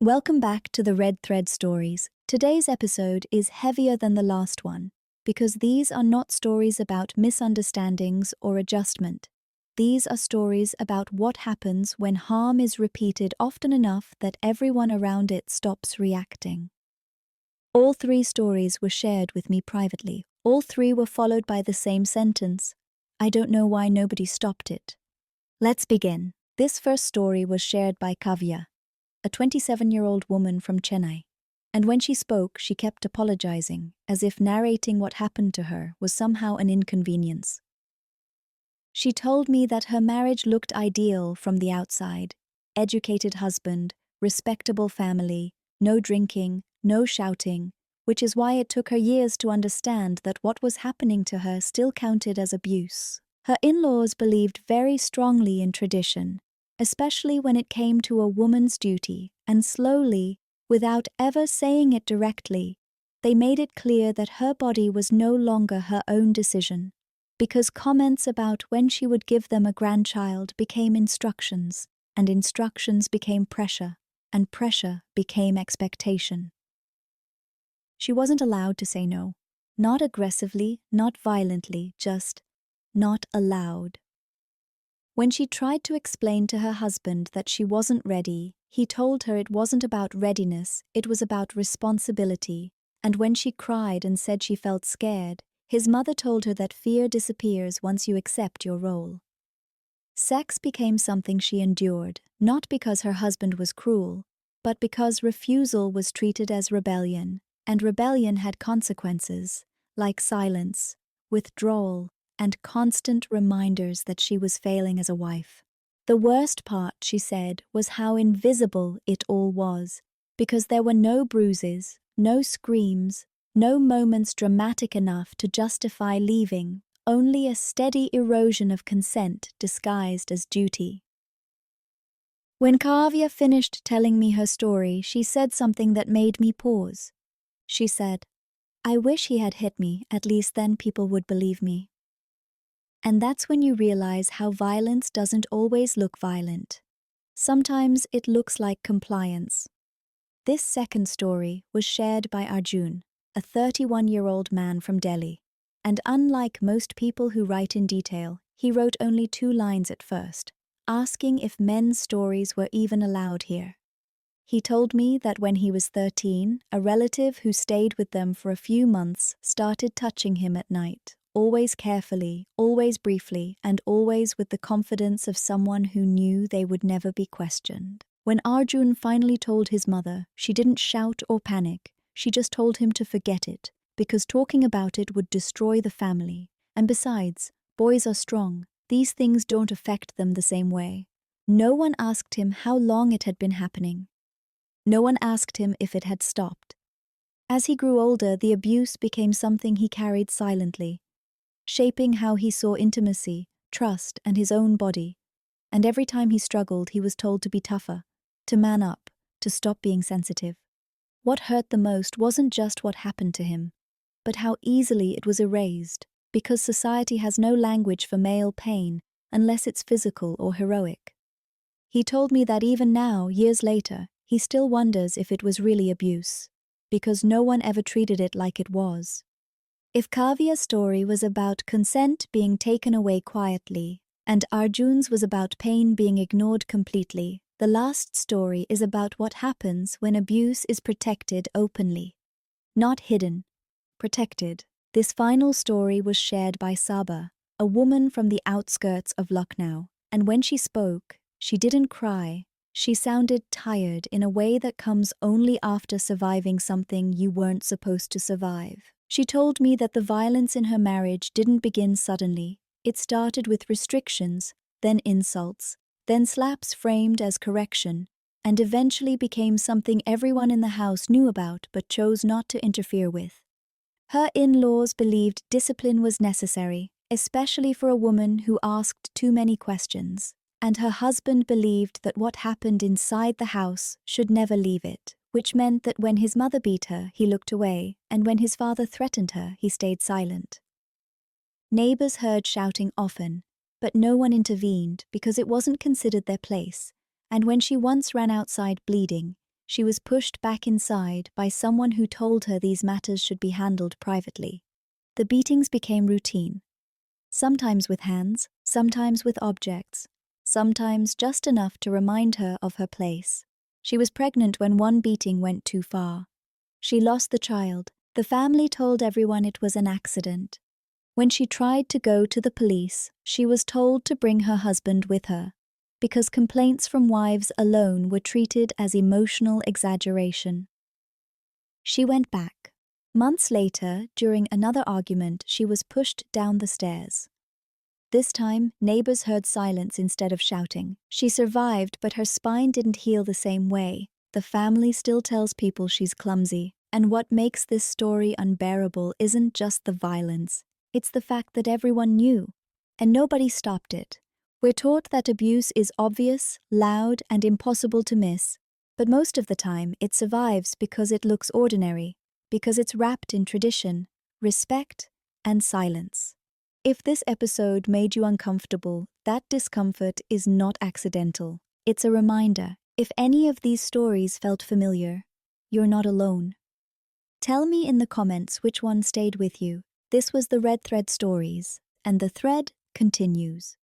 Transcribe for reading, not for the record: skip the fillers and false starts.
Welcome back to the Red Thread Stories. Today's episode is heavier than the last one because these are not stories about misunderstandings or adjustment. These are stories about what happens when harm is repeated often enough that everyone around it stops reacting. All three stories were shared with me privately. All three were followed by the same sentence. I don't know why nobody stopped it. Let's begin. This first story was shared by Kavya, a 27-year-old woman from Chennai. And when she spoke, she kept apologizing, as if narrating what happened to her was somehow an inconvenience. She told me that her marriage looked ideal from the outside: educated husband, respectable family, no drinking, no shouting, which is why it took her years to understand that what was happening to her still counted as abuse. Her in-laws believed very strongly in tradition, especially when it came to a woman's duty, and slowly, without ever saying it directly, they made it clear that her body was no longer her own decision, because comments about when she would give them a grandchild became instructions, and instructions became pressure, and pressure became expectation. She wasn't allowed to say no. Not aggressively, not violently, just not allowed. When she tried to explain to her husband that she wasn't ready, he told her it wasn't about readiness, it was about responsibility. And when she cried and said she felt scared, his mother told her that fear disappears once you accept your role. Sex became something she endured, not because her husband was cruel, but because refusal was treated as rebellion, and rebellion had consequences, like silence, withdrawal, and constant reminders that she was failing as a wife. The worst part, she said, was how invisible it all was, because there were no bruises, no screams, no moments dramatic enough to justify leaving, only a steady erosion of consent disguised as duty. When Kavya finished telling me her story, she said something that made me pause. She said, "I wish he had hit me, at least then people would believe me." And that's when you realize how violence doesn't always look violent. Sometimes it looks like compliance. This second story was shared by Arjun, a 31-year-old man from Delhi. And unlike most people who write in detail, he wrote only 2 lines at first, asking if men's stories were even allowed here. He told me that when he was 13, a relative who stayed with them for a few months started touching him at night, always carefully, always briefly, and always with the confidence of someone who knew they would never be questioned. When Arjun finally told his mother, she didn't shout or panic, she just told him to forget it, because talking about it would destroy the family. And besides, boys are strong, these things don't affect them the same way. No one asked him how long it had been happening. No one asked him if it had stopped. As he grew older, the abuse became something he carried silently, shaping how he saw intimacy, trust, and his own body. And every time he struggled, he was told to be tougher, to man up, to stop being sensitive. What hurt the most wasn't just what happened to him, but how easily it was erased, because society has no language for male pain unless it's physical or heroic. He told me that even now, years later, he still wonders if it was really abuse, because no one ever treated it like it was. If Kavya's story was about consent being taken away quietly, and Arjun's was about pain being ignored completely, the last story is about what happens when abuse is protected openly. Not hidden, protected. This final story was shared by Saba, a woman from the outskirts of Lucknow, and when she spoke, she didn't cry. She sounded tired in a way that comes only after surviving something you weren't supposed to survive. She told me that the violence in her marriage didn't begin suddenly. It started with restrictions, then insults, then slaps framed as correction, and eventually became something everyone in the house knew about but chose not to interfere with. Her in-laws believed discipline was necessary, especially for a woman who asked too many questions. And her husband believed that what happened inside the house should never leave it, which meant that when his mother beat her, he looked away, and when his father threatened her, he stayed silent. Neighbors heard shouting often, but no one intervened because it wasn't considered their place, and when she once ran outside bleeding, She was pushed back inside by someone who told her these matters should be handled privately. The beatings became routine, sometimes with hands, sometimes with objects, sometimes just enough to remind her of her place. She was pregnant when one beating went too far. She lost the child. The family told everyone it was an accident. When she tried to go to the police, she was told to bring her husband with her, because complaints from wives alone were treated as emotional exaggeration. She went back. Months later, during another argument, she was pushed down the stairs. This time, neighbors heard silence instead of shouting. She survived, but her spine didn't heal the same way. The family still tells people she's clumsy. And what makes this story unbearable isn't just the violence. It's the fact that everyone knew, and nobody stopped it. We're taught that abuse is obvious, loud, and impossible to miss. But most of the time, it survives because it looks ordinary, because it's wrapped in tradition, respect, and silence. If this episode made you uncomfortable, that discomfort is not accidental. It's a reminder. If any of these stories felt familiar, you're not alone. Tell me in the comments which one stayed with you. This was the Red Thread Stories, and the thread continues.